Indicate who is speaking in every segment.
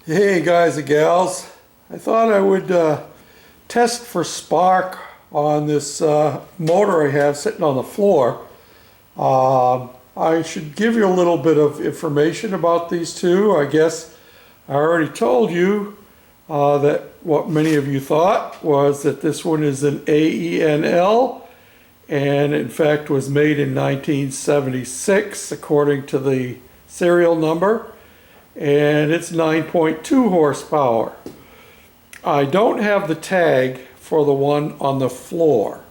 Speaker 1: Hey guys and gals, I thought I would test for spark on this motor I have sitting on the floor. I should give you a little bit of information about these two. I guess I already told you that what many of you thought was that this one is an AENL, and in fact was made in 1976 according to the serial number. And it's 9.2 horsepower. I don't have the tag for the one on the floor.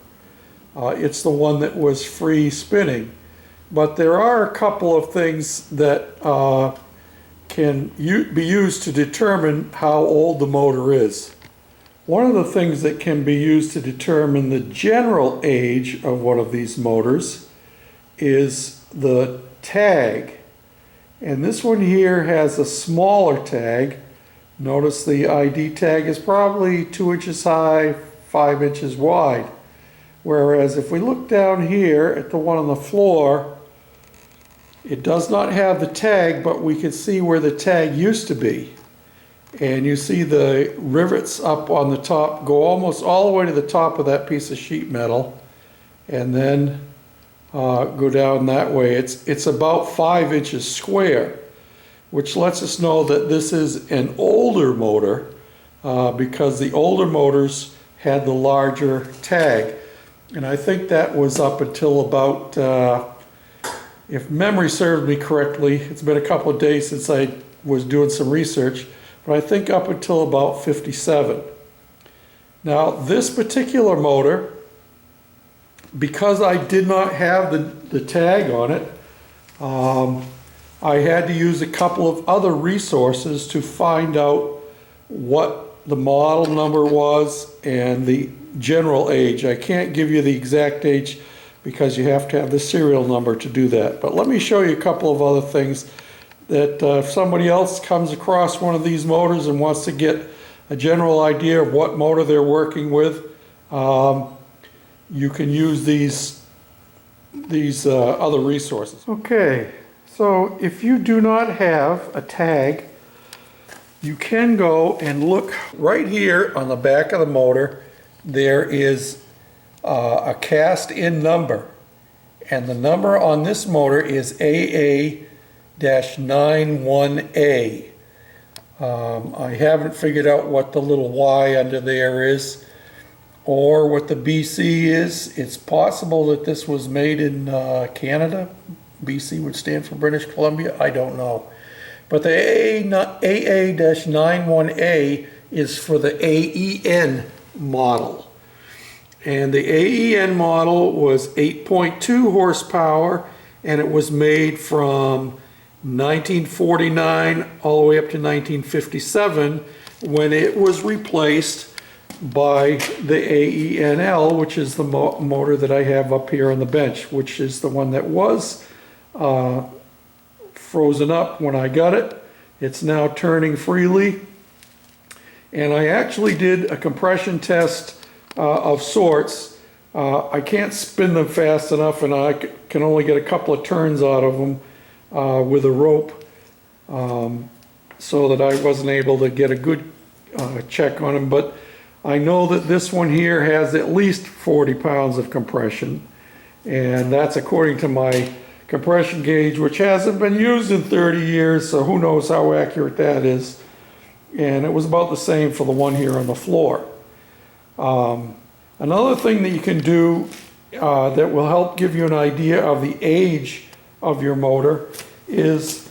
Speaker 1: It's the one that was free spinning. But there are a couple of things that can be used to determine how old the motor is. One of the things that can be used to determine the general age of one of these motors is the tag. And this one here has a smaller tag. Notice the ID tag is probably 2 inches high, 5 inches wide. Whereas if we look down here at the one on the floor, it does not have the tag, but we can see where the tag used to be. And you see the rivets up on the top go almost all the way to the top of that piece of sheet metal, and then go down that way. It's about 5 inches square, which lets us know that this is an older motor because the older motors had the larger tag. And I think that was up until about, if memory served me correctly, it's been a couple of days since I was doing some research, but I think up until about 57. Now this particular motor, because I did not have the tag on it, I had to use a couple of other resources to find out what the model number was and the general age. I can't give you the exact age because you have to have the serial number to do that. But let me show you a couple of other things that if somebody else comes across one of these motors and wants to get a general idea of what motor they're working with, you can use these other resources. Okay, so if you do not have a tag, you can go and look right here on the back of the motor. There is a cast-in number, and the number on this motor is AA-91A. I haven't figured out what the little Y under there is, or what the BC is. It's possible that this was made in Canada. BC would stand for British Columbia. I don't know. But the AA-91A is for the AEN model. And the AEN model was 8.2 horsepower, and it was made from 1949 all the way up to 1957, when it was replaced by the AENL, which is the motor that I have up here on the bench, which is the one that was frozen up when I got it. It's now turning freely, and I actually did a compression test of sorts. I can't spin them fast enough, and I can only get a couple of turns out of them with a rope, so that I wasn't able to get a good check on them. But I know that this one here has at least 40 pounds of compression, and that's according to my compression gauge, which hasn't been used in 30 years, so who knows how accurate that is. And it was about the same for the one here on the floor. Another thing that you can do that will help give you an idea of the age of your motor is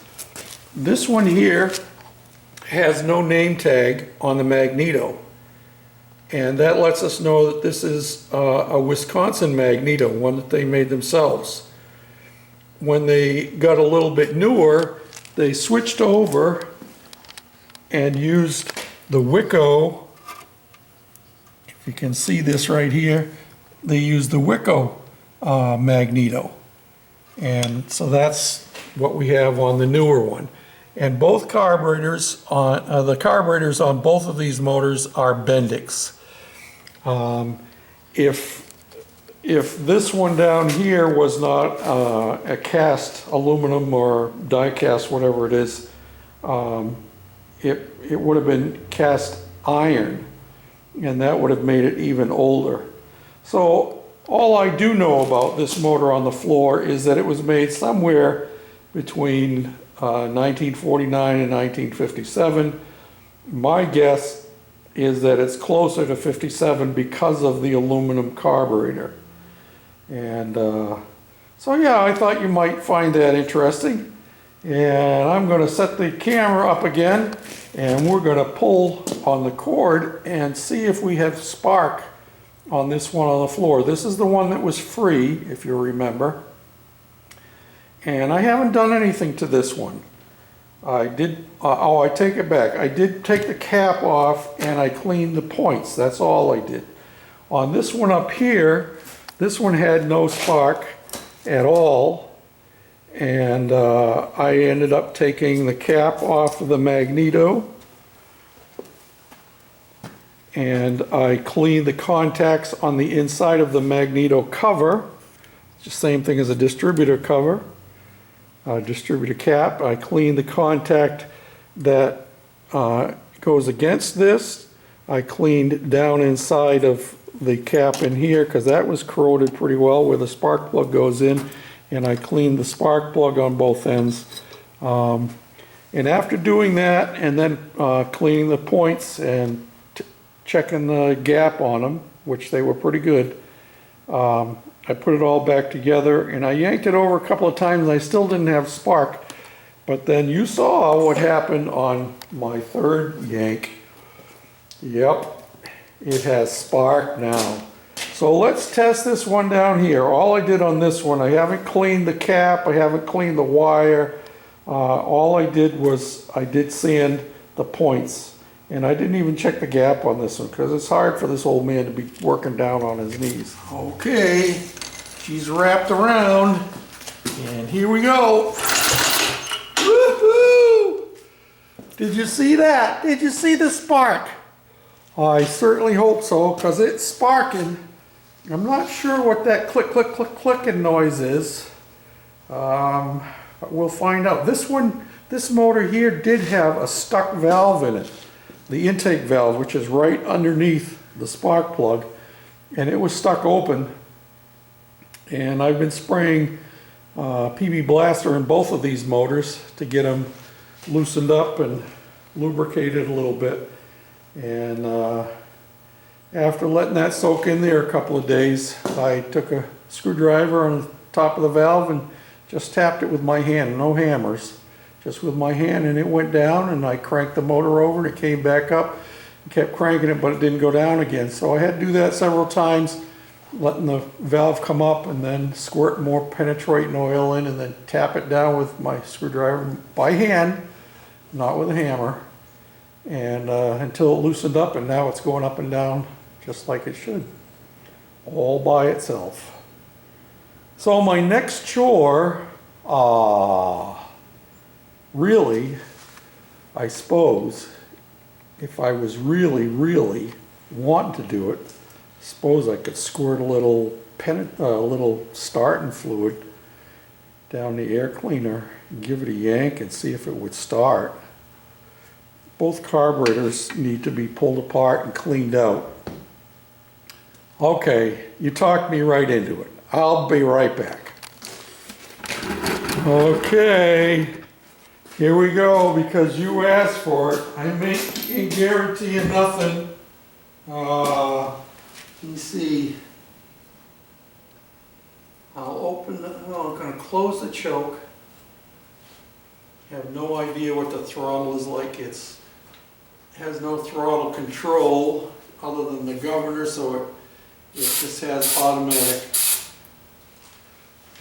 Speaker 1: this one here has no name tag on the magneto. And that lets us know that this is a Wisconsin magneto, one that they made themselves. When they got a little bit newer, they switched over and used the Wico. If you can see this right here, they used the Wico magneto. And so that's what we have on the newer one. And both carburetors on the carburetors on both of these motors are Bendix. If this one down here was not a cast aluminum or die cast, whatever it is, it would have been cast iron, and that would have made it even older. So all I do know about this motor on the floor is that it was made somewhere between 1949 and 1957. My guess is that it's closer to 57 because of the aluminum carburetor. And so yeah, I thought you might find that interesting. And I'm going to set the camera up again, and we're going to pull on the cord and see if we have spark on this one on the floor. This is the one that was free, if you remember. And I haven't done anything to this one. I did, I take it back. I did take the cap off and I cleaned the points. That's all I did. On this one up here, this one had no spark at all. And I ended up taking the cap off of the magneto, and I cleaned the contacts on the inside of the magneto cover. It's the same thing as a distributor cover, distributor cap. I cleaned the contact that goes against this. I cleaned down inside of the cap in here because that was corroded pretty well where the spark plug goes in. And I cleaned the spark plug on both ends. And after doing that and then cleaning the points and checking the gap on them, which they were pretty good, I put it all back together and I yanked it over a couple of times and I still didn't have spark. But then you saw what happened on my third yank. Yep, it has spark now. So let's test this one down here. All I did on this one, I haven't cleaned the cap, I haven't cleaned the wire. All I did was I did sand the points, and I didn't even check the gap on this one because it's hard for this old man to be working down on his knees. Okay, she's wrapped around, and here we go. Woohoo! Did you see that? Did you see the spark? I certainly hope so, because it's sparking. I'm not sure what that click, click, click, clicking noise is. But we'll find out. This one, this motor here did have a stuck valve in it. The intake valve, which is right underneath the spark plug. And it was stuck open. And I've been spraying PB Blaster in both of these motors to get them loosened up and lubricated a little bit. And after letting that soak in there a couple of days, I took a screwdriver on the top of the valve and just tapped it with my hand, no hammers, just with my hand, and it went down, and I cranked the motor over and it came back up and kept cranking it, but it didn't go down again. So I had to do that several times, letting the valve come up and then squirt more penetrating oil in and then tap it down with my screwdriver by hand, not with a hammer, and until it loosened up, and now it's going up and down just like it should, all by itself. So my next chore, really, I suppose, if I was really wanting to do it, suppose I could squirt a little starting fluid down the air cleaner and give it a yank and see if it would start. Both carburetors need to be pulled apart and cleaned out. Okay, you talked me right into it. I'll be right back. Okay, here we go, because you asked for it. I ain't guaranteeing nothing. Let me see. I'll open the, I'm going to close the choke. I have no idea what the throttle is like. It has no throttle control other than the governor, so it just has automatic.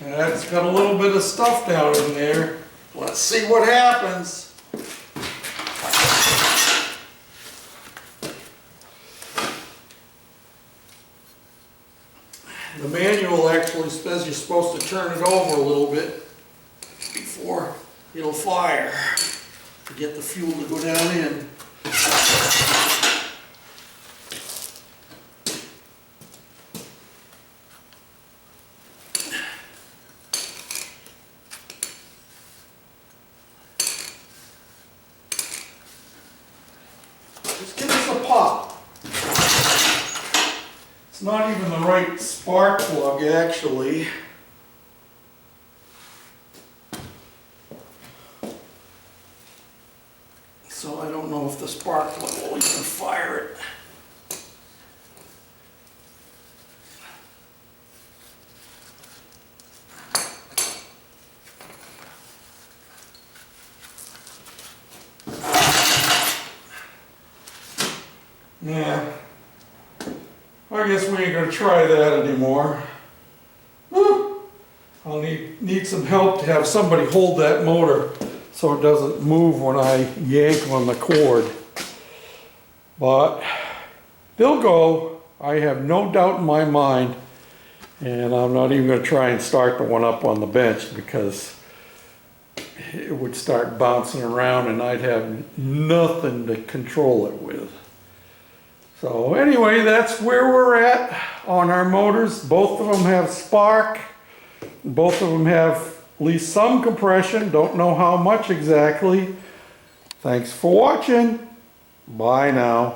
Speaker 1: And it's got a little bit of stuff down in there. Let's see what happens. The manual actually says you're supposed to turn it over a little bit before it'll fire to get the fuel to go down in. pop. It's not even the right spark plug, actually. So I don't know if the spark plug will even fire it. Yeah, I guess we ain't gonna try that anymore. Whew. I'll need some help to have somebody hold that motor so it doesn't move when I yank on the cord. But they'll go, I have no doubt in my mind, and I'm not even gonna try and start the one up on the bench because it would start bouncing around and I'd have nothing to control it with. So anyway, that's where we're at on our motors. Both of them have spark. Both of them have at least some compression. Don't know how much exactly. Thanks for watching. Bye now.